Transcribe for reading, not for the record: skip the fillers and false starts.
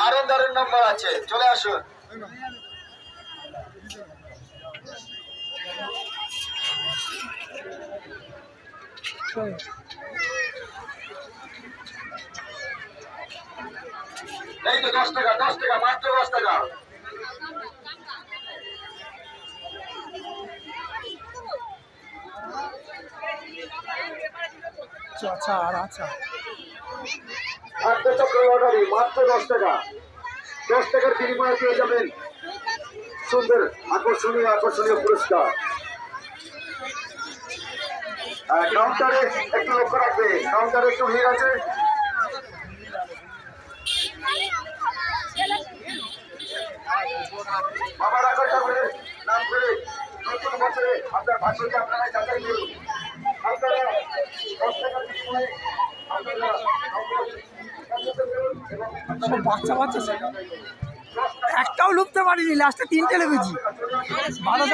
দারুণ দারুণ নম্বর আছে, চলে আসুন। এই তো 10 টাকা, 10 টাকা, মাত্র 10 টাকা। আচ্ছা আর আচ্ছা চক্র লটারি মাত্র 10 টাকা। 10 টাকার বিনিময়ে পেয়ে যাবেন সুন্দর আকর্ষণীয় আকর্ষণীয় পুরস্কার। কাউন্টারে একটু লক্ষ্য রাখবে, কাউন্টারে একটু ভিড় আছে। বাবা রাখার ঠাকুরের নাম করে নতুন বছরে আপনার ভাগ্যকে আপনারা যাচাই করুন। আপনারা 10 টাকার বিনিময়ে আপনারা সব বাচ্চা বাচ্চা একটাও লুপতে পারিনি, লাস্টে 3টে লেগেছি। ভালো